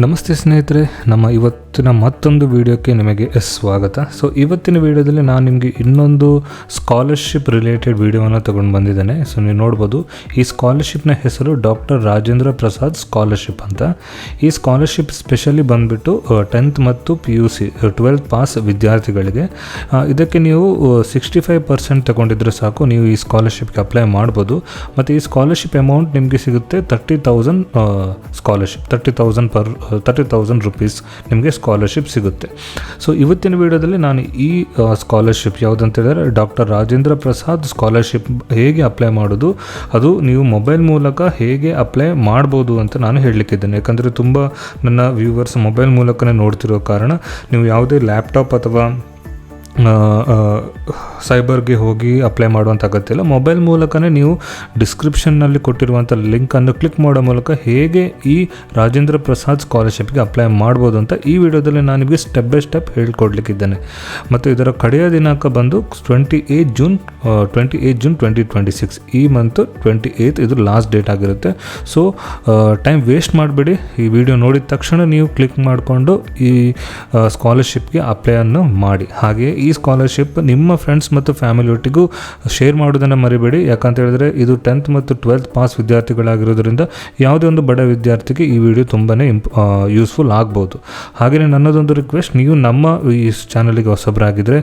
ನಮಸ್ತೆ ಸ್ನೇಹಿತರೆ, ನಮ್ಮ ಇವತ್ತಿನ ಮತ್ತೊಂದು ವಿಡಿಯೋಕ್ಕೆ ನಿಮಗೆ ಸ್ವಾಗತ. ಸೊ ಇವತ್ತಿನ ವಿಡಿಯೋದಲ್ಲಿ ನಾನು ನಿಮಗೆ ಇನ್ನೊಂದು ಸ್ಕಾಲರ್ಶಿಪ್ ರಿಲೇಟೆಡ್ ವಿಡಿಯೋವನ್ನು ತಗೊಂಡು ಬಂದಿದ್ದೇನೆ. ಸೊ ನೀವು ನೋಡ್ಬೋದು, ಈ ಸ್ಕಾಲರ್ಶಿಪ್ನ ಹೆಸರು ಡಾಕ್ಟರ್ ರಾಜೇಂದ್ರ ಪ್ರಸಾದ್ ಸ್ಕಾಲರ್ಶಿಪ್ ಅಂತ. ಈ ಸ್ಕಾಲರ್ಶಿಪ್ ಸ್ಪೆಷಲಿ ಬಂದುಬಿಟ್ಟು 10th ಮತ್ತು PUC 12th ಪಾಸ್ ವಿದ್ಯಾರ್ಥಿಗಳಿಗೆ. ಇದಕ್ಕೆ ನೀವು 65% ತಗೊಂಡಿದ್ರೆ ಸಾಕು, ನೀವು ಈ ಸ್ಕಾಲರ್ಶಿಪ್ಗೆ ಅಪ್ಲೈ ಮಾಡ್ಬೋದು. ಮತ್ತು ಈ ಸ್ಕಾಲರ್ಶಿಪ್ ಅಮೌಂಟ್ ನಿಮಗೆ ಸಿಗುತ್ತೆ 30,000 ಸ್ಕಾಲರ್ಶಿಪ್, 30,000 ರುಪೀಸ್ ನಿಮಗೆ ಸ್ಕಾಲರ್ಶಿಪ್ ಸಿಗುತ್ತೆ. ಸೊ ಇವತ್ತಿನ ವಿಡಿಯೋದಲ್ಲಿ ನಾನು ಈ ಸ್ಕಾಲರ್ಶಿಪ್ ಯಾವುದಂತ ಹೇಳಿದ್ರೆ ಡಾಕ್ಟರ್ ರಾಜೇಂದ್ರ ಪ್ರಸಾದ್ ಸ್ಕಾಲರ್ಶಿಪ್ ಹೇಗೆ ಅಪ್ಲೈ ಮಾಡೋದು, ಅದು ನೀವು ಮೊಬೈಲ್ ಮೂಲಕ ಹೇಗೆ ಅಪ್ಲೈ ಮಾಡ್ಬೋದು ಅಂತ ನಾನು ಹೇಳಲಿಕ್ಕಿದ್ದೇನೆ. ಯಾಕಂದರೆ ತುಂಬ ನನ್ನ ವ್ಯೂವರ್ಸ್ ಮೊಬೈಲ್ ಮೂಲಕನೇ ನೋಡ್ತಿರೋ ಕಾರಣ ನೀವು ಯಾವುದೇ ಲ್ಯಾಪ್ಟಾಪ್ ಅಥವಾ ಸೈಬರ್ಗೆ ಹೋಗಿ ಅಪ್ಲೈ ಮಾಡುವಂಥ ಅಗತ್ಯ ಇಲ್ಲ. ಮೊಬೈಲ್ ಮೂಲಕನೇ ನೀವು ಡಿಸ್ಕ್ರಿಪ್ಷನ್ನಲ್ಲಿ ಕೊಟ್ಟಿರುವಂಥ ಲಿಂಕನ್ನು ಕ್ಲಿಕ್ ಮಾಡೋ ಮೂಲಕ ಹೇಗೆ ಈ ರಾಜೇಂದ್ರ ಪ್ರಸಾದ್ ಸ್ಕಾಲರ್ಶಿಪ್ಗೆ ಅಪ್ಲೈ ಮಾಡ್ಬೋದು ಅಂತ ಈ ವಿಡಿಯೋದಲ್ಲಿ ನಾನು ನಿಮಗೆ ಸ್ಟೆಪ್ ಬೈ ಸ್ಟೆಪ್ ಹೇಳ್ಕೊಡ್ಲಿಕ್ಕಿದ್ದೇನೆ. ಮತ್ತು ಇದರ ಕಡೆಯ ದಿನಾಂಕ ಬಂದು 28 ಜೂನ್ 2026. ಈ ಮಂತ್ 28 ಇದು ಲಾಸ್ಟ್ ಡೇಟ್ ಆಗಿರುತ್ತೆ. ಸೊ ಟೈಮ್ ವೇಸ್ಟ್ ಮಾಡಬೇಡಿ, ಈ ವಿಡಿಯೋ ನೋಡಿದ ತಕ್ಷಣ ನೀವು ಕ್ಲಿಕ್ ಮಾಡಿಕೊಂಡು ಈ ಸ್ಕಾಲರ್ಶಿಪ್ಗೆ ಅಪ್ಲೈಯನ್ನು ಮಾಡಿ. ಹಾಗೆ ಈ ಸ್ಕಾಲರ್ಶಿಪ್ ನಿಮ್ಮ ಫ್ರೆಂಡ್ಸ್ ಮತ್ತು ಫ್ಯಾಮಿಲಿ ಒಟ್ಟಿಗೂ ಶೇರ್ ಮಾಡೋದನ್ನು ಮರಿಬೇಡಿ. ಯಾಕಂತ ಹೇಳಿದ್ರೆ ಇದು 10th ಮತ್ತು 12th ಪಾಸ್ ವಿದ್ಯಾರ್ಥಿಗಳಾಗಿರೋದ್ರಿಂದ ಯಾವುದೇ ಒಂದು ಬಡ ವಿದ್ಯಾರ್ಥಿಗೆ ಈ ವಿಡಿಯೋ ತುಂಬಾ ಯೂಸ್ಫುಲ್ ಆಗ್ಬೋದು. ಹಾಗೆಯೇ ನನ್ನದೊಂದು ರಿಕ್ವೆಸ್ಟ್, ನೀವು ನಮ್ಮ ಈ ಚಾನಲಿಗೆ ಹೊಸಬರಾಗಿದ್ದರೆ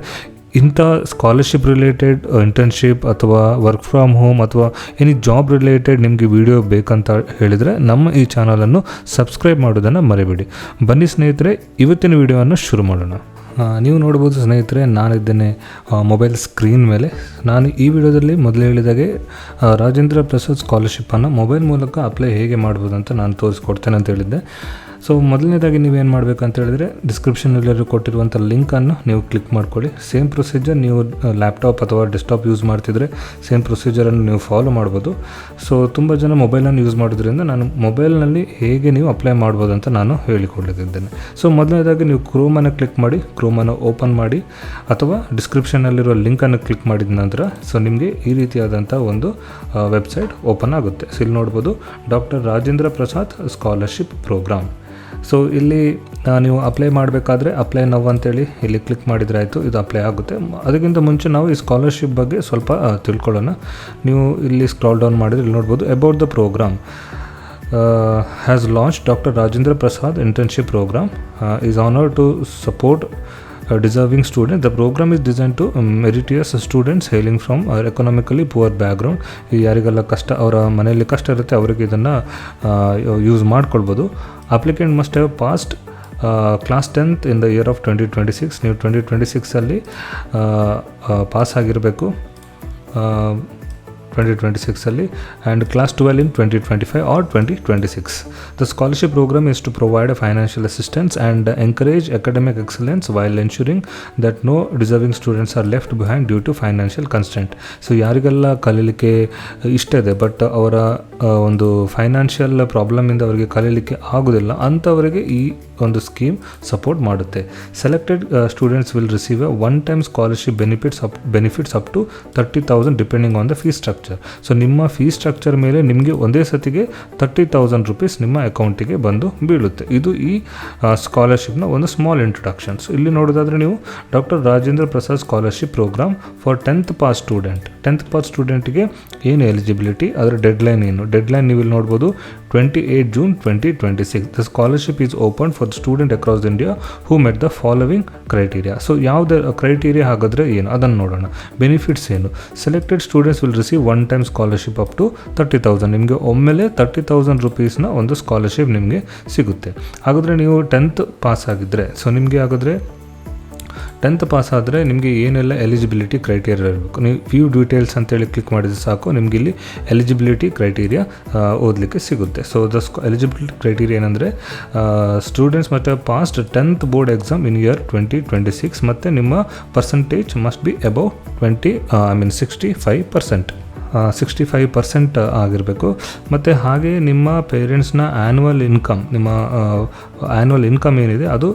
ಇಂಥ ಸ್ಕಾಲರ್ಶಿಪ್ ರಿಲೇಟೆಡ್ ಇಂಟರ್ನ್ಶಿಪ್ ಅಥವಾ ವರ್ಕ್ ಫ್ರಮ್ ಹೋಮ್ ಅಥವಾ ಎನಿ ಜಾಬ್ ರಿಲೇಟೆಡ್ ನಿಮಗೆ ವಿಡಿಯೋ ಬೇಕಂತ ಹೇಳಿದರೆ ನಮ್ಮ ಈ ಚಾನಲನ್ನು ಸಬ್ಸ್ಕ್ರೈಬ್ ಮಾಡೋದನ್ನು ಮರಿಬೇಡಿ. ಬನ್ನಿ ಸ್ನೇಹಿತರೆ, ಇವತ್ತಿನ ವಿಡಿಯೋವನ್ನು ಶುರು ಮಾಡೋಣ. ನೀವು ನೋಡ್ಬೋದು ಸ್ನೇಹಿತರೆ, ನಾನಿದ್ದೇನೆ ಮೊಬೈಲ್ ಸ್ಕ್ರೀನ್ ಮೇಲೆ. ನಾನು ಈ ವಿಡಿಯೋದಲ್ಲಿ ಮೊದಲು ಹೇಳಿದಾಗೆ ರಾಜೇಂದ್ರ ಪ್ರಸಾದ್ ಸ್ಕಾಲರ್ಶಿಪ್ಪನ್ನು ಮೊಬೈಲ್ ಮೂಲಕ ಅಪ್ಲೈ ಹೇಗೆ ಮಾಡ್ಬೋದು ಅಂತ ನಾನು ತೋರಿಸ್ಕೊಡ್ತೇನೆ ಅಂತ ಹೇಳಿದ್ದೆ. ಸೊ ಮೊದಲನೇದಾಗಿ ನೀವೇನು ಮಾಡಬೇಕಂತ ಹೇಳಿದ್ರೆ ಡಿಸ್ಕ್ರಿಪ್ಷನಲ್ಲಿ ಕೊಟ್ಟಿರುವಂಥ ಲಿಂಕನ್ನು ನೀವು ಕ್ಲಿಕ್ ಮಾಡ್ಕೊಳ್ಳಿ. ಸೇಮ್ ಪ್ರೊಸೀಜರ್ ನೀವು ಲ್ಯಾಪ್ಟಾಪ್ ಅಥವಾ ಡೆಸ್ಕ್ಟಾಪ್ ಯೂಸ್ ಮಾಡ್ತಿದ್ರೆ ಸೇಮ್ ಪ್ರೊಸೀಜರನ್ನು ನೀವು ಫಾಲೋ ಮಾಡ್ಬೋದು. ಸೊ ತುಂಬ ಜನ ಮೊಬೈಲನ್ನು ಯೂಸ್ ಮಾಡೋದ್ರಿಂದ ನಾನು ಮೊಬೈಲ್ನಲ್ಲಿ ಹೇಗೆ ನೀವು ಅಪ್ಲೈ ಮಾಡ್ಬೋದು ಅಂತ ನಾನು ಹೇಳಿಕೊಡ್ಲಿಕ್ಕಿದ್ದೇನೆ. ಸೊ ಮೊದಲನೇದಾಗಿ ನೀವು ಕ್ರೋಮನ್ನು ಕ್ಲಿಕ್ ಮಾಡಿ, ಕ್ರೋಮನ್ನು ಓಪನ್ ಮಾಡಿ, ಅಥವಾ ಡಿಸ್ಕ್ರಿಪ್ಷನಲ್ಲಿರೋ ಲಿಂಕನ್ನು ಕ್ಲಿಕ್ ಮಾಡಿದ ನಂತರ ಸೊ ನಿಮಗೆ ಈ ರೀತಿಯಾದಂಥ ಒಂದು ವೆಬ್ಸೈಟ್ ಓಪನ್ ಆಗುತ್ತೆ. ಸೊ ಇಲ್ಲಿ ನೋಡ್ಬೋದು, doctor Rajendra Prasad scholarship programme. So ಇಲ್ಲಿ ನೀವು ಅಪ್ಲೈ ಮಾಡಬೇಕಾದ್ರೆ ಅಪ್ಲೈ ನವ್ ಅಂತೇಳಿ ಇಲ್ಲಿ ಕ್ಲಿಕ್ ಮಾಡಿದರೆ ಆಯಿತು, ಇದು ಅಪ್ಲೈ ಆಗುತ್ತೆ. ಅದಕ್ಕಿಂತ ಮುಂಚೆ ನಾವು ಈ ಸ್ಕಾಲರ್ಶಿಪ್ ಬಗ್ಗೆ ಸ್ವಲ್ಪ ತಿಳ್ಕೊಳ್ಳೋಣ. ನೀವು ಇಲ್ಲಿ ಸ್ಕ್ರಾಲ್ ಡೌನ್ ಮಾಡಿದರೆ ಇಲ್ಲಿ ನೋಡ್ಬೋದು, about the programme has launch doctor Rajendra Prasad internship programme is honoured to support deserving student. The program is designed to meritorious students hailing from economically poor background. ಯಾರಿಗೆಲ್ಲ ಕಷ್ಟ, ಅವರ ಮನೆಯಲ್ಲಿ ಕಷ್ಟ ಇರುತ್ತೆ, ಅವರಿಗೆ ಇದನ್ನು ಯೂಸ್ ಮಾಡ್ಕೊಳ್ಬೋದು. Applicant must have passed class 10th in the year of 2026. ನೀವು 2026 ಪಾಸ್ ಆಗಿರಬೇಕು 2026 and class 12 in 2025 or 2026. The scholarship program is to provide a financial assistance and encourage academic excellence while ensuring that no deserving students are left behind due to financial constraint. So ಯಾರಿಗೆಲ್ಲ ಕಲೀಲಿಕ್ಕೆ ಇಷ್ಟ ಇದೆ but ಅವರ ಒಂದು financial ಪ್ರಾಬ್ಲಮಿಂದ ಅವರಿಗೆ ಕಲೀಲಿಕ್ಕೆ ಆಗೋದಿಲ್ಲ, ಅಂಥವರಿಗೆ ಈ ಒಂದು ಸ್ಕೀಮ್ ಸಪೋರ್ಟ್ ಮಾಡುತ್ತೆ. Selected students will receive a one time scholarship benefits up to 30,000 depending on the fees structure. So ನಿಮ್ಮ ಫೀಸ್ ಸ್ಟ್ರಕ್ಚರ್ ಮೇಲೆ ನಿಮಗೆ ಒಂದೇ ಸತಿಗೆ 30,000 ರುಪೀಸ್ ನಿಮ್ಮ ಅಕೌಂಟಿಗೆ ಬಂದು ಬೀಳುತ್ತೆ. ಇದು ಈ ಸ್ಕಾಲರ್ಶಿಪ್ನ ಒಂದು ಸ್ಮಾಲ್ ಇಂಟ್ರೊಡಕ್ಷನ್. ಸೊ ಇಲ್ಲಿ ನೋಡೋದಾದರೆ ನೀವು doctor Rajendra Prasad scholarship program for 10th pass student. 10th pass ಸ್ಟೂಡೆಂಟ್ಗೆ ಏನು ಎಲಿಜಿಬಿಲಿಟಿ, ಅದರ ಡೆಡ್ಲೈನ್ ಏನು, ಡೆಡ್ಲೈನ್ ನೀವು ಇಲ್ಲಿ ನೋಡ್ಬೋದು 28 June 2026. The scholarship is open for the student across India who met the following criteria. So ಯಾವುದೇ ಕ್ರೈಟೀರಿಯಾ ಹಾಗಾದರೆ ಏನು ಅದನ್ನು ನೋಡೋಣ. ಬೆನಿಫಿಟ್ಸ್ ಏನು, selected students will receive one time scholarship up to 30,000. ನಿಮಗೆ ಒಮ್ಮೆಲೆ 30,000 ರುಪೀಸ್ನ ಒಂದು ಸ್ಕಾಲರ್ಶಿಪ್ ನಿಮಗೆ ಸಿಗುತ್ತೆ. ಹಾಗಾದರೆ ನೀವು 10th ಪಾಸ್ ಆಗಿದ್ದರೆ, ಸೊ ನಿಮಗೆ ಹಾಗಾದರೆ 10th ಪಾಸ್ ಆದರೆ ನಿಮಗೆ ಏನೆಲ್ಲ ಎಲಿಜಿಬಿಲಿಟಿ ಕ್ರೈಟೀರಿಯಾ ಇರಬೇಕು. ನೀವು ವ್ಯೂ ಡೀಟೇಲ್ಸ್ ಅಂತೇಳಿ ಕ್ಲಿಕ್ ಮಾಡಿದರೆ ಸಾಕು, ನಿಮಗೆ ಇಲ್ಲಿ ಎಲಿಜಿಬಿಲಿಟಿ ಕ್ರೈಟೀರಿಯಾ ಓದಲಿಕ್ಕೆ ಸಿಗುತ್ತೆ. ಸೊ ದ ಎಲಿಜಿಬಿಲಿಟಿ ಕ್ರೈಟೀರಿಯಾ ಏನಂದರೆ ಸ್ಟೂಡೆಂಟ್ಸ್ ಮತ್ತು ಪಾಸ್ಟ್ 10th ಬೋರ್ಡ್ ಎಕ್ಸಾಮ್ ಇನ್ ಇಯರ್ 2026 ಮತ್ತು ನಿಮ್ಮ ಪರ್ಸೆಂಟೇಜ್ ಮಸ್ಟ್ ಬಿ ಅಬೌವ್ 65% ಆಗಿರಬೇಕು. ಮತ್ತು ಹಾಗೆ ನಿಮ್ಮ ಪೇರೆಂಟ್ಸ್ನ ಆ್ಯನ್ಯುವಲ್ ಇನ್ಕಮ್ ಏನಿದೆ ಅದು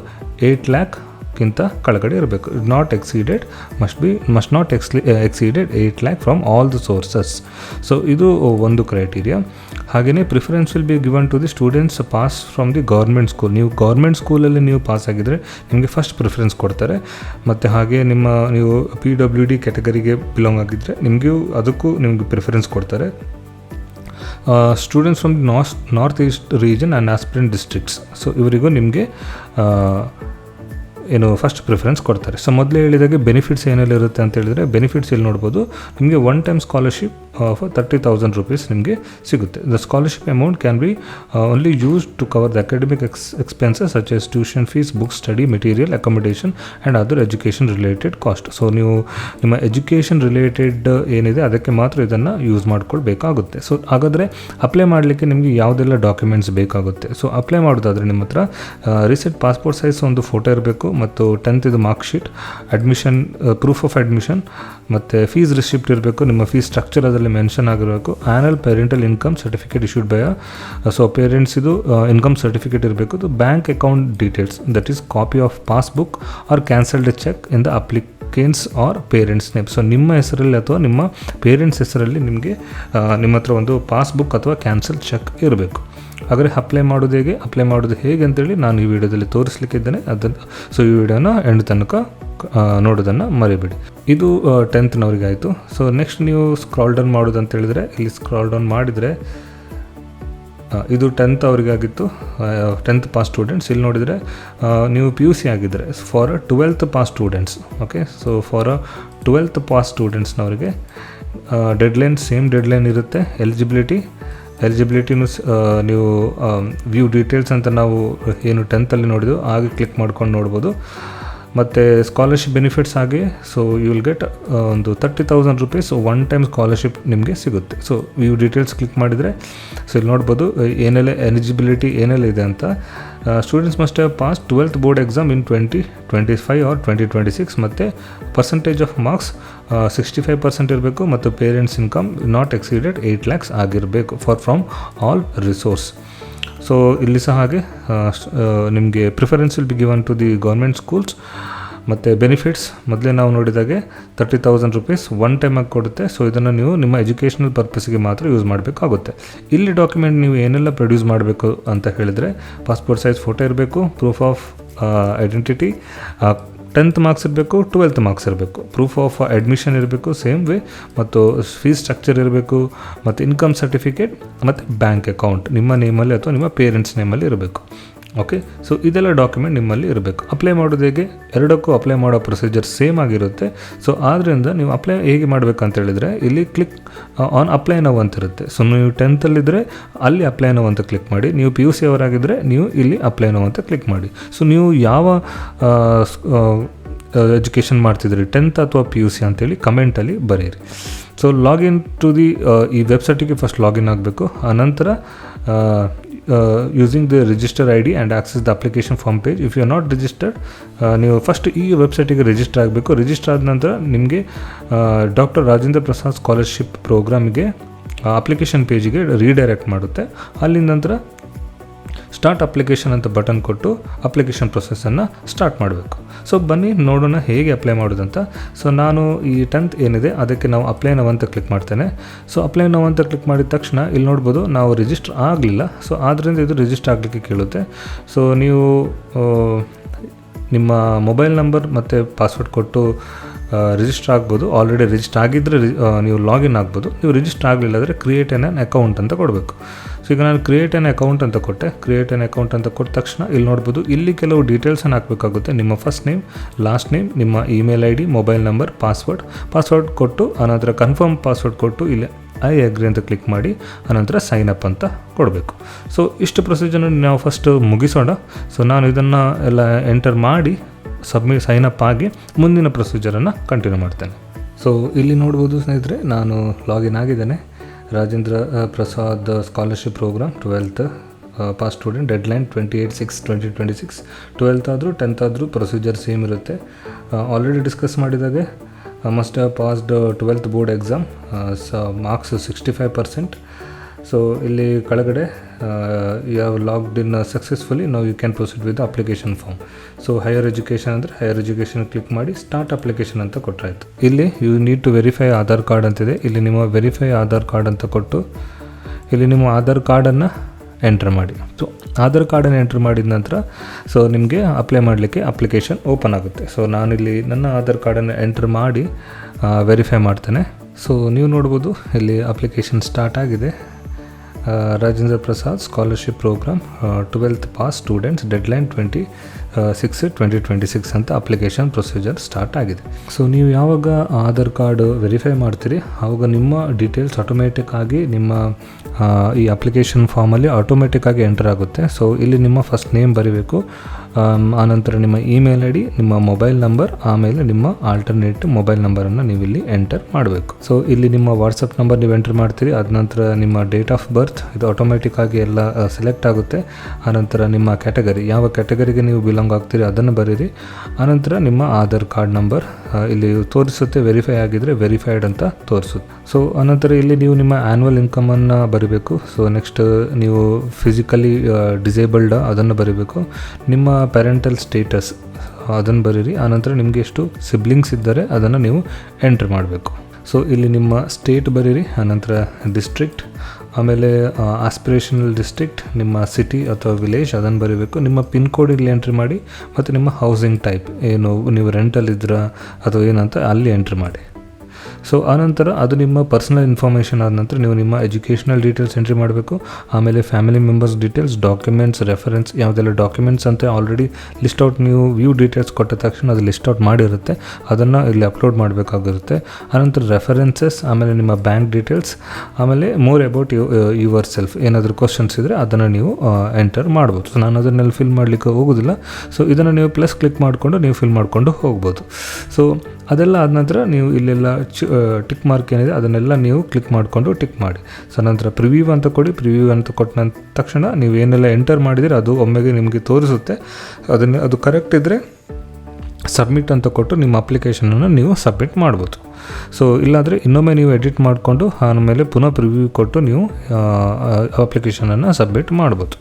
8 lakh ಗಿಂತ ಕೆಳಗಡೆ ಇರಬೇಕು. Must not exceeded 8 lakh from all the sources. So ಇದು ಒಂದು ಕ್ರೈಟೀರಿಯಾ. ಹಾಗೆಯೇ preference will be given to the students pass from the government school. ನೀವು ಗೌರ್ಮೆಂಟ್ ಸ್ಕೂಲಲ್ಲಿ ನೀವು ಪಾಸ್ ಆಗಿದ್ದರೆ ನಿಮಗೆ ಫಸ್ಟ್ ಪ್ರಿಫರೆನ್ಸ್ ಕೊಡ್ತಾರೆ. ಮತ್ತು ಹಾಗೆ ನೀವು PWD ಕ್ಯಾಟಗರಿಗೆ ಬಿಲಾಂಗ್ ಆಗಿದ್ದರೆ ಅದಕ್ಕೂ ನಿಮಗೆ ಪ್ರಿಫರೆನ್ಸ್ ಕೊಡ್ತಾರೆ. Students from the north East region and aspirant districts, so ಇವರಿಗೂ ನಿಮಗೆ ಫಸ್ಟ್ ಪ್ರಿಫರೆನ್ಸ್ ಕೊಡ್ತಾರೆ. ಸೊ ಮೊದಲೇ ಹೇಳಿದಾಗೆ ಬೆನಿಫಿಟ್ಸ್ ಏನೆಲ್ಲ ಇರುತ್ತೆ ಅಂತ ಹೇಳಿದರೆ, ಬೆನಿಫಿಟ್ಸ್ ಇಲ್ಲಿ ನೋಡ್ಬೋದು. ನಿಮಗೆ 1 time ಸ್ಕಾಲರ್ಶಿಪ್ ಆಫ್ 30,000 rupees ನಿಮಗೆ ಸಿಗುತ್ತೆ. The scholarship amount can be only used to cover the academic expenses such as tuition fees, books, study material, accommodation and other education related cost. So ನೀವು ನಿಮ್ಮ education related ಏನಿದೆ ಅದಕ್ಕೆ ಮಾತ್ರ ಇದನ್ನು use ಮಾಡ್ಕೊಳ್ಬೇಕಾಗುತ್ತೆ. So ಹಾಗಾದರೆ ಅಪ್ಲೈ ಮಾಡಲಿಕ್ಕೆ ನಿಮಗೆ ಯಾವುದೆಲ್ಲ ಡಾಕ್ಯುಮೆಂಟ್ಸ್ ಬೇಕಾಗುತ್ತೆ? ಸೊ ಅಪ್ಲೈ ಮಾಡೋದಾದರೆ ನಿಮ್ಮ ಹತ್ರ ರೀಸೆಂಟ್ ಪಾಸ್ಪೋರ್ಟ್ ಸೈಜ್ ಒಂದು ಫೋಟೋ ಇರಬೇಕು, ಮತ್ತು 10th mark sheet, admission proof of admission, ಮತ್ತು ಫೀಸ್ ರಿಸಿಪ್ಟ್ ಇರಬೇಕು. ನಿಮ್ಮ ಫೀಸ್ ಸ್ಟ್ರಕ್ಚರ್ ಅದರಲ್ಲಿ ಮೆನ್ಷನ್ ಆಗಿರಬೇಕು. Annual parental income certificate issued by so parents ಇದು ಇನ್ಕಮ್ ಸರ್ಟಿಫಿಕೇಟ್ ಇರಬೇಕು. Bank account details, that is copy of passbook or cancelled cheque in the applicants or parents name. So ನಿಮ್ಮ ಹೆಸರಲ್ಲಿ ಅಥವಾ ನಿಮ್ಮ parents ಹೆಸರಲ್ಲಿ ನಿಮಗೆ ನಿಮ್ಮ ಹತ್ರ ಒಂದು ಪಾಸ್ಬುಕ್ ಅಥವಾ ಕ್ಯಾನ್ಸಲ್ ಚೆಕ್ ಇರಬೇಕು. ಹಾಗಾದರೆ ಅಪ್ಲೈ ಮಾಡೋದು ಹೇಗೆ ಅಂತೇಳಿ ನಾನು ಈ ವಿಡಿಯೋದಲ್ಲಿ ತೋರಿಸಲಿಕ್ಕಿದ್ದೇನೆ. ಸೊ ಈ ವಿಡಿಯೋನ ಎಂಡ್ ತನಕ ನೋಡೋದನ್ನು ಮರಿಬೇಡಿ. ಇದು 10th ಆಯಿತು. ಸೊ ನೆಕ್ಸ್ಟ್ ನೀವು ಸ್ಕ್ರಾಲ್ ಡೌನ್ ಮಾಡೋದು ಅಂತ ಹೇಳಿದರೆ, ಇಲ್ಲಿ ಸ್ಕ್ರಾಲ್ ಡೌನ್ ಮಾಡಿದರೆ ಇದು 10th ಅವರಿಗಾಗಿತ್ತು, 10th ಪಾಸ್ ಸ್ಟೂಡೆಂಟ್ಸ್. ಇಲ್ಲಿ ನೋಡಿದರೆ ನೀವು PUC ಆಗಿದ್ದರೆ for 12th pass students. Okay, so for 12th pass ಸ್ಟೂಡೆಂಟ್ಸ್ನವರಿಗೆ ಸೇಮ್ ಡೆಡ್ಲೈನ್ ಇರುತ್ತೆ. ಎಲಿಜಿಬಿಲಿಟಿನೂ ನೀವು ವ್ಯೂ ಡೀಟೇಲ್ಸ್ ಅಂತ ನಾವು ಏನು 10th ನೋಡಿದ್ವು ಹಾಗೆ ಕ್ಲಿಕ್ ಮಾಡ್ಕೊಂಡು ನೋಡ್ಬೋದು. ಮತ್ತು ಸ್ಕಾಲರ್ಶಿಪ್ ಬೆನಿಫಿಟ್ಸ್ ಹಾಗೆ, ಸೊ ಯು ವಿಲ್ ಗೆಟ್ ಒಂದು 30,000 rupees 1 time ಸ್ಕಾಲರ್ಶಿಪ್ ನಿಮಗೆ ಸಿಗುತ್ತೆ. ಸೊ ವ್ಯೂ ಡೀಟೇಲ್ಸ್ ಕ್ಲಿಕ್ ಮಾಡಿದರೆ ಸೊ ಇಲ್ಲಿ ನೋಡ್ಬೋದು ಎಲಿಜಿಬಿಲಿಟಿ ಏನೆಲ್ಲ ಇದೆ ಅಂತ. Students must have pass 12th board exam in 2025 or 2026, ಮತ್ತು ಪರ್ಸೆಂಟೇಜ್ ಆಫ್ ಮಾರ್ಕ್ಸ್ 65% ಇರಬೇಕು, ಮತ್ತು parents income not exceeded 8 lakhs ಆಗಿರಬೇಕು ಫ್ರಮ್ ಆಲ್ ರಿಸೋರ್ಸ್. ಸೊ ಇಲ್ಲಿ ಸಹ ಹಾಗೆ ನಿಮಗೆ preference will be given to the government schools. ಮತ್ತು ಬೆನಿಫಿಟ್ಸ್ ಮೊದಲೇ ನಾವು ನೋಡಿದಾಗೆ 30,000 rupees 1 time ಆಗಿ ಕೊಡುತ್ತೆ. ಸೊ ಇದನ್ನು ನೀವು ನಿಮ್ಮ ಎಜುಕೇಷನಲ್ ಪರ್ಪಸ್ಗೆ ಮಾತ್ರ ಯೂಸ್ ಮಾಡಬೇಕಾಗುತ್ತೆ. ಇಲ್ಲಿ ಡಾಕ್ಯುಮೆಂಟ್ ನೀವು ಏನೆಲ್ಲ ಪ್ರೊಡ್ಯೂಸ್ ಮಾಡಬೇಕು ಅಂತ ಹೇಳಿದರೆ, ಪಾಸ್ಪೋರ್ಟ್ ಸೈಜ್ ಫೋಟೋ ಇರಬೇಕು, proof of identity, 10th marks ಇರಬೇಕು, 12th ಮಾರ್ಕ್ಸ್ ಇರಬೇಕು, ಪ್ರೂಫ್ ಆಫ್ ಅಡ್ಮಿಷನ್ ಇರಬೇಕು ಸೇಮ್ ವೇ, ಮತ್ತು ಫೀಸ್ ಸ್ಟ್ರಕ್ಚರ್ ಇರಬೇಕು, ಮತ್ತು ಇನ್ಕಮ್ ಸರ್ಟಿಫಿಕೇಟ್, ಮತ್ತು ಬ್ಯಾಂಕ್ ಅಕೌಂಟ್ ನಿಮ್ಮ ನೇಮಲ್ಲಿ ಅಥವಾ ನಿಮ್ಮ ಪೇರೆಂಟ್ಸ್ ನೇಮಲ್ಲಿ ಇರಬೇಕು. ಓಕೆ, ಸೊ ಇದೆಲ್ಲ ಡಾಕ್ಯುಮೆಂಟ್ ನಿಮ್ಮಲ್ಲಿ ಇರಬೇಕು. ಅಪ್ಲೈ ಮಾಡೋದು ಹೇಗೆ? ಎರಡಕ್ಕೂ ಅಪ್ಲೈ ಮಾಡೋ ಪ್ರೊಸೀಜರ್ ಸೇಮ್ ಆಗಿರುತ್ತೆ. ಸೊ ಆದ್ದರಿಂದ ನೀವು ಅಪ್ಲೈ ಹೇಗೆ ಮಾಡಬೇಕಂತ ಹೇಳಿದರೆ, ಇಲ್ಲಿ ಕ್ಲಿಕ್ ಆನ್ ಅಪ್ಲೈ ನೌ ಅಂತ ಇರುತ್ತೆ. ಸೊ ನೀವು 10th ಅಲ್ಲಿ ಅಪ್ಲೈ ನೌ ಅಂತ ಕ್ಲಿಕ್ ಮಾಡಿ. ನೀವು PUC ಅವರಾಗಿದ್ದರೆ ನೀವು ಇಲ್ಲಿ ಅಪ್ಲೈ ನೌ ಅಂತ ಕ್ಲಿಕ್ ಮಾಡಿ. ಸೊ ನೀವು ಯಾವ ಎಜುಕೇಷನ್ ಮಾಡ್ತಿದ್ರಿ, 10th ಅಥವಾ PUC ಅಂತೇಳಿ ಕಮೆಂಟಲ್ಲಿ ಬರೀರಿ. ಸೊ ಲಾಗಿನ್ ಟು ದಿ ಈ ವೆಬ್ಸೈಟಿಗೆ ಫಸ್ಟ್ ಲಾಗಿನ್ ಆಗಬೇಕು. ಆನಂತರ using the register ID and access the application form page. If you are not registered, ನೀವು ಫಸ್ಟ್ ಈ ವೆಬ್ಸೈಟಿಗೆ ರಿಜಿಸ್ಟರ್ ಆಗಬೇಕು. ರಿಜಿಸ್ಟರ್ ಆದ ನಂತರ ನಿಮಗೆ ಡಾಕ್ಟರ್ ರಾಜೇಂದ್ರ ಪ್ರಸಾದ್ ಸ್ಕಾಲರ್ಶಿಪ್ ಪ್ರೋಗ್ರಾಮಿಗೆ ಅಪ್ಲಿಕೇಶನ್ ಪೇಜಿಗೆ ರೀಡೈರೆಕ್ಟ್ ಮಾಡುತ್ತೆ. ಅಲ್ಲಿಂದ ನಂತರ ಸ್ಟಾರ್ಟ್ ಅಪ್ಲಿಕೇಶನ್ ಅಂತ ಬಟನ್ ಕೊಟ್ಟು ಅಪ್ಲಿಕೇಶನ್ ಪ್ರೊಸೆಸನ್ನು ಸ್ಟಾರ್ಟ್ ಮಾಡಬೇಕು. ಸೊ ಬನ್ನಿ ನೋಡೋಣ ಹೇಗೆ ಅಪ್ಲೈ ಮಾಡೋದಂತ. ಸೊ ನಾನು ಈ 10th ಏನಿದೆ ಅದಕ್ಕೆ ನಾವು ಅಪ್ಲೈ ನೌ ಅಂತ ಕ್ಲಿಕ್ ಮಾಡ್ತೇನೆ. ಸೊ ಅಪ್ಲೈ ನೌ ಅಂತ ಕ್ಲಿಕ್ ಮಾಡಿದ ತಕ್ಷಣ ಇಲ್ಲಿ ನೋಡ್ಬೋದು ನಾವು ರಿಜಿಸ್ಟರ್ ಆಗಲಿಲ್ಲ. ಸೊ ಆದ್ದರಿಂದ ಇದು ರಿಜಿಸ್ಟರ್ ಆಗಲಿಕ್ಕೆ ಕೇಳುತ್ತೆ. ಸೊ ನೀವು ನಿಮ್ಮ ಮೊಬೈಲ್ ನಂಬರ್ ಮತ್ತು ಪಾಸ್ವರ್ಡ್ ಕೊಟ್ಟು ರಿಜಿಸ್ಟರ್ ಆಗ್ಬೋದು. ಆಲ್ರೆಡಿ ರಿಜಿಸ್ಟರ್ ಆಗಿದ್ದರೆ ನೀವು ಲಾಗಿನ್ ಆಗ್ಬೋದು. ನೀವು ರಿಜಿಸ್ಟರ್ ಆಗಲಿಲ್ಲ ಅಂದರೆ ಕ್ರಿಯೇಟ್ ಆ್ಯನ್ ಅಕೌಂಟ್ ಅಂತ ಕೊಡಬೇಕು. ಸೊ ಈಗ ನಾನು ಕ್ರಿಯೇಟ್ ಆ್ಯನ್ ಅಕೌಂಟ್ ಅಂತ ಕೊಟ್ಟೆ. ಕ್ರಿಯೇಟ್ ಆ್ಯನ್ ಅಕೌಂಟ್ ಅಂತ ಕೊಟ್ಟ ತಕ್ಷಣ ಇಲ್ಲಿ ನೋಡ್ಬೋದು, ಇಲ್ಲಿ ಕೆಲವು ಡೀಟೇಲ್ಸನ್ನು ಹಾಕಬೇಕಾಗುತ್ತೆ. ನಿಮ್ಮ ಫಸ್ಟ್ ನೇಮ್, ಲಾಸ್ಟ್ ನೇಮ್, ನಿಮ್ಮ email ID, mobile number, password ಕೊಟ್ಟು ಅನಂತರ ಕನ್ಫರ್ಮ್ ಪಾಸ್ವರ್ಡ್ ಕೊಟ್ಟು ಇಲ್ಲಿ ಐ ಅಗ್ರಿ ಅಂತ ಕ್ಲಿಕ್ ಮಾಡಿ ಅನಂತರ ಸೈನ್ ಅಪ್ ಅಂತ ಕೊಡಬೇಕು. ಸೊ ಇಷ್ಟು ಪ್ರೊಸೀಜರ್ನ ನಾವು ಫಸ್ಟ್ ಮುಗಿಸೋಣ. ಸೊ ನಾನು ಇದನ್ನು ಎಲ್ಲ ಎಂಟರ್ ಮಾಡಿ ಸೈನ್ ಅಪ್ ಆಗಿ ಮುಂದಿನ ಪ್ರೊಸೀಜರನ್ನು ಕಂಟಿನ್ಯೂ ಮಾಡ್ತೇನೆ. ಸೊ ಇಲ್ಲಿ ನೋಡ್ಬೋದು ಸ್ನೇಹಿತರೆ, ನಾನು ಲಾಗಿನ್ ಆಗಿದ್ದೇನೆ. Rajendra Prasad scholarship program 12th pass student, deadline 28/6/2026. 12th ಆದರೂ 10th ಆದರೂ ಪ್ರೊಸೀಜರ್ ಸೇಮ್ ಇರುತ್ತೆ. ಆಲ್ರೆಡಿ ಡಿಸ್ಕಸ್ ಮಾಡಿದಾಗೆ must have passed 12th board exam, marks 65%. So ಇಲ್ಲಿ ಕೆಳಗಡೆ you have logged in successfully now you can proceed with application form. So higher education ಅಂದರೆ higher education click ಮಾಡಿ start application ಅಂತ ಕೊಟ್ಟರಾಯ್ತು. ಇಲ್ಲಿ you need to verify Aadhaar card ಅಂತಿದೆ. ಇಲ್ಲಿ ನಿಮ್ಮ ವೆರಿಫೈ ಆಧಾರ್ ಕಾರ್ಡ್ ಅಂತ ಕೊಟ್ಟು ಇಲ್ಲಿ ನಿಮ್ಮ ಆಧಾರ್ ಕಾರ್ಡನ್ನು ಎಂಟ್ರ್ ಮಾಡಿ. ಸೊ ಆಧಾರ್ ಕಾರ್ಡನ್ನು ಎಂಟ್ರ್ ಮಾಡಿದ ನಂತರ ಸೊ ನಿಮಗೆ ಅಪ್ಲೈ ಮಾಡಲಿಕ್ಕೆ ಅಪ್ಲಿಕೇಶನ್ ಓಪನ್ ಆಗುತ್ತೆ. ಸೊ ನಾನಿಲ್ಲಿ ನನ್ನ ಆಧಾರ್ ಕಾರ್ಡನ್ನು ಎಂಟ್ರ್ ಮಾಡಿ ವೆರಿಫೈ ಮಾಡ್ತೇನೆ. ಸೊ ನೀವು ನೋಡ್ಬೋದು ಇಲ್ಲಿ ಅಪ್ಲಿಕೇಶನ್ ಸ್ಟಾರ್ಟ್ ಆಗಿದೆ. Rajendra Prasad scholarship program 12th pass students deadline 26/2026 ಅಂತ ಅಪ್ಲಿಕೇಶನ್ ಪ್ರೊಸೀಜರ್ ಸ್ಟಾರ್ಟ್ ಆಗಿದೆ. ಸೊ ನೀವು ಯಾವಾಗ ಆಧಾರ್ ಕಾರ್ಡ್ ವೆರಿಫೈ ಮಾಡ್ತೀರಿ ಆವಾಗ ನಿಮ್ಮ ಡೀಟೇಲ್ಸ್ ಆಟೋಮೆಟಿಕ್ ಆಗಿ ನಿಮ್ಮ ಈ ಅಪ್ಲಿಕೇಶನ್ ಫಾರ್ಮಲ್ಲಿ ಆಟೋಮೆಟಿಕ್ಕಾಗಿ ಎಂಟರ್ ಆಗುತ್ತೆ. ಸೊ ಇಲ್ಲಿ ನಿಮ್ಮ ಫಸ್ಟ್ ನೇಮ್ ಬರೀಬೇಕು, ಆನಂತರ ನಿಮ್ಮ ಇಮೇಲ್ ಐ ಡಿ, ನಿಮ್ಮ ಮೊಬೈಲ್ ನಂಬರ್, ಆಮೇಲೆ ನಿಮ್ಮ ಆಲ್ಟರ್ನೇಟ್ ಮೊಬೈಲ್ ನಂಬರನ್ನು ನೀವು ಇಲ್ಲಿ ಎಂಟರ್ ಮಾಡಬೇಕು. ಸೊ ಇಲ್ಲಿ ನಿಮ್ಮ ವಾಟ್ಸಪ್ ನಂಬರ್ ನೀವು ಎಂಟರ್ ಮಾಡ್ತೀರಿ. ಅದ ನಂತರ ನಿಮ್ಮ ಡೇಟ್ ಆಫ್ ಬರ್ತ್ ಇದು ಆಟೋಮೆಟಿಕ್ ಆಗಿ ಎಲ್ಲ ಸೆಲೆಕ್ಟ್ ಆಗುತ್ತೆ. ಆನಂತರ ನಿಮ್ಮ ಕ್ಯಾಟಗರಿ, ಯಾವ ಕ್ಯಾಟಗರಿಗೆ ನೀವು ಬಿಲಾಂಗ್ ಆಗ್ತೀರಿ ಅದನ್ನು ಬರೀರಿ. ಆನಂತರ ನಿಮ್ಮ ಆಧಾರ್ ಕಾರ್ಡ್ ನಂಬರ್ ಇಲ್ಲಿ ತೋರಿಸುತ್ತೆ, ವೆರಿಫೈ ಆಗಿದ್ದರೆ ವೆರಿಫೈಡ್ ಅಂತ ತೋರಿಸುತ್ತೆ. ಸೊ ಆನಂತರ ಇಲ್ಲಿ ನೀವು ನಿಮ್ಮ ಆ್ಯನ್ಯುವಲ್ ಇನ್ಕಮನ್ನು ಬರೀಬೇಕು. ಸೊ ನೆಕ್ಸ್ಟ್ ನೀವು ಫಿಸಿಕಲಿ ಡಿಸೇಬಲ್ಡ್ ಅದನ್ನು ಬರೀಬೇಕು. ನಿಮ್ಮ ಪ್ಯಾರೆಂಟಲ್ ಸ್ಟೇಟಸ್ ಅದನ್ನು ಬರೀರಿ. ಆನಂತರ ನಿಮಗೆ ಎಷ್ಟು ಸಿಬ್ಲಿಂಗ್ಸ್ ಇದ್ದರೆ ಅದನ್ನು ನೀವು ಎಂಟ್ರ್ ಮಾಡಬೇಕು. ಸೊ ಇಲ್ಲಿ ನಿಮ್ಮ ಸ್ಟೇಟ್ ಬರೀರಿ, ಆನಂತರ ಡಿಸ್ಟ್ರಿಕ್ಟ್, ಆಮೇಲೆ ಆಸ್ಪಿರೇಷನಲ್ ಡಿಸ್ಟ್ರಿಕ್ಟ್, ನಿಮ್ಮ ಸಿಟಿ ಅಥವಾ ವಿಲೇಜ್ ಅದನ್ನು ಬರೀಬೇಕು. ನಿಮ್ಮ ಪಿನ್ ಕೋಡ್ ಇಲ್ಲಿ ಎಂಟ್ರಿ ಮಾಡಿ ಮತ್ತು ನಿಮ್ಮ ಹೌಸಿಂಗ್ ಟೈಪ್ ಏನು ನೀವು ರೆಂಟಲ್ ಇದ್ದೀರಾ ಅಥವಾ ಏನಂತ ಅಲ್ಲಿ ಎಂಟ್ರಿ ಮಾಡಿ. ಸೊ ಆನಂತರ ಅದು ನಿಮ್ಮ ಪರ್ಸನಲ್ ಇನ್ಫಾರ್ಮೇಷನ್ ಆದ ನಂತರ ನೀವು ನಿಮ್ಮ ಎಜುಕೇಷನಲ್ ಡೀಟೇಲ್ಸ್ ಎಂಟ್ರಿ ಮಾಡಬೇಕು. ಆಮೇಲೆ family members details, documents, reference, ಯಾವುದೆಲ್ಲ ಡಾಕ್ಯುಮೆಂಟ್ಸ್ ಅಂತ ಆಲ್ರೆಡಿ ಲಿಸ್ಟ್ ಔಟ್ ನೀವು ವ್ಯೂ ಡೀಟೇಲ್ಸ್ ಕೊಟ್ಟ ತಕ್ಷಣ ಅದು ಲಿಸ್ಟ್ ಔಟ್ ಮಾಡಿರುತ್ತೆ, ಅದನ್ನು ಇಲ್ಲಿ ಅಪ್ಲೋಡ್ ಮಾಡಬೇಕಾಗಿರುತ್ತೆ. ಆನಂತರ ರೆಫರೆನ್ಸಸ್, ಆಮೇಲೆ ನಿಮ್ಮ ಬ್ಯಾಂಕ್ ಡೀಟೇಲ್ಸ್, ಆಮೇಲೆ ಮೋರ್ ಅಬೌಟ್ ಯುವರ್ ಸೆಲ್ಫ್, ಏನಾದರೂ ಕ್ವಶನ್ಸ್ ಇದ್ದರೆ ಅದನ್ನು ನೀವು ಎಂಟರ್ ಮಾಡ್ಬೋದು. ಸೊ ನಾನು ಅದನ್ನೆಲ್ಲ ಫಿಲ್ ಮಾಡಲಿಕ್ಕೆ ಹೋಗೋದಿಲ್ಲ. ಸೊ ಇದನ್ನು ನೀವು ಪ್ಲಸ್ ಕ್ಲಿಕ್ ಮಾಡಿಕೊಂಡು ನೀವು ಫಿಲ್ ಮಾಡಿಕೊಂಡು ಹೋಗ್ಬೋದು. ಸೊ ಅದೆಲ್ಲ ಆದ ನಂತರ ನೀವು ಇಲ್ಲೆಲ್ಲ ಟಿಕ್ ಮಾರ್ಕ್ ಏನಿದೆ ಅದನ್ನೆಲ್ಲ ನೀವು ಕ್ಲಿಕ್ ಮಾಡಿಕೊಂಡು ಟಿಕ್ ಮಾಡಿ. ಸೊ ನಂತರ ಪ್ರಿವ್ಯೂ ಅಂತ ಕೊಡಿ. ಪ್ರಿವ್ಯೂ ಅಂತ ಕೊಟ್ಟ ತಕ್ಷಣ ನೀವು ಏನೆಲ್ಲ ಎಂಟರ್ ಮಾಡಿದರೆ ಅದು ಒಮ್ಮೆಗೆ ನಿಮಗೆ ತೋರಿಸುತ್ತೆ. ಅದು ಕರೆಕ್ಟ್ ಇದ್ದರೆ ಸಬ್ಮಿಟ್ ಅಂತ ಕೊಟ್ಟು ನಿಮ್ಮ ಅಪ್ಲಿಕೇಶನನ್ನು ನೀವು ಸಬ್ಮಿಟ್ ಮಾಡ್ಬೋದು. ಸೊ ಇಲ್ಲಾಂದರೆ ಇನ್ನೊಮ್ಮೆ ನೀವು ಎಡಿಟ್ ಮಾಡಿಕೊಂಡು ಆಮೇಲೆ ಪುನಃ ಪ್ರಿವ್ಯೂ ಕೊಟ್ಟು ನೀವು ಅಪ್ಲಿಕೇಶನನ್ನು ಸಬ್ಮಿಟ್ ಮಾಡ್ಬೋದು.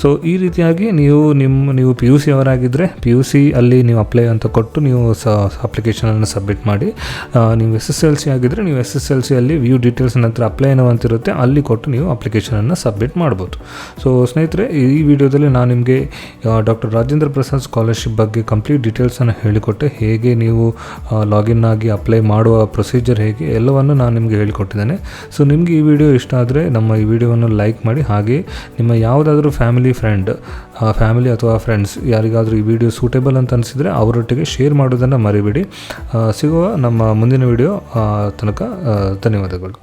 ಸೊ ಈ ರೀತಿಯಾಗಿ ನೀವು ಪಿ ಯು ಸಿ ಅವರಾಗಿದ್ದರೆ ಪಿ ಯು ಸಿ ಅಲ್ಲಿ ನೀವು ಅಪ್ಲೈ ಅಂತ ಕೊಟ್ಟು ನೀವು ಅಪ್ಲಿಕೇಶನನ್ನು ಸಬ್ಮಿಟ್ ಮಾಡಿ. ನೀವು SSLC ಆಗಿದ್ದರೆ ನೀವು SSLC ಅಲ್ಲಿ ವ್ಯೂ ಡೀಟೇಲ್ಸ್ ನಂತರ ಅಪ್ಲೈ ಏನೋ ಅಂತಿರುತ್ತೆ ಅಲ್ಲಿ ಕೊಟ್ಟು ನೀವು ಅಪ್ಲಿಕೇಶನನ್ನು ಸಬ್ಮಿಟ್ ಮಾಡ್ಬೋದು. ಸೊ ಸ್ನೇಹಿತರೆ, ಈ ವಿಡಿಯೋದಲ್ಲಿ ನಾನು ನಿಮಗೆ ಡಾಕ್ಟರ್ ರಾಜೇಂದ್ರ ಪ್ರಸಾದ್ ಸ್ಕಾಲರ್ಶಿಪ್ ಬಗ್ಗೆ ಕಂಪ್ಲೀಟ್ ಡೀಟೇಲ್ಸನ್ನು ಹೇಳಿಕೊಟ್ಟೆ. ಹೇಗೆ ನೀವು ಲಾಗಿನ್ ಆಗಿ ಅಪ್ಲೈ ಮಾಡುವ ಪ್ರೊಸೀಜರ್ ಹೇಗೆ ಎಲ್ಲವನ್ನು ನಾನು ನಿಮಗೆ ಹೇಳಿಕೊಟ್ಟಿದ್ದೇನೆ. ಸೊ ನಿಮಗೆ ಈ ವಿಡಿಯೋ ಇಷ್ಟ ಆದರೆ ನಮ್ಮ ಈ ವಿಡಿಯೋವನ್ನು ಲೈಕ್ ಮಾಡಿ. ಹಾಗೆ ನಿಮ್ಮ ಯಾವುದಾದ್ರೂ ಫ್ಯಾಮಿಲಿ ಅಥವಾ ಫ್ರೆಂಡ್ಸ್ ಯಾರಿಗಾದರೂ ಈ ವಿಡಿಯೋ ಸೂಟೇಬಲ್ ಅಂತ ಅನಿಸಿದರೆ ಅವರೊಟ್ಟಿಗೆ ಶೇರ್ ಮಾಡೋದನ್ನು ಮರಿಬೇಡಿ. ಸಿಗುವ ನಮ್ಮ ಮುಂದಿನ ವಿಡಿಯೋ ತನಕ ಧನ್ಯವಾದಗಳು.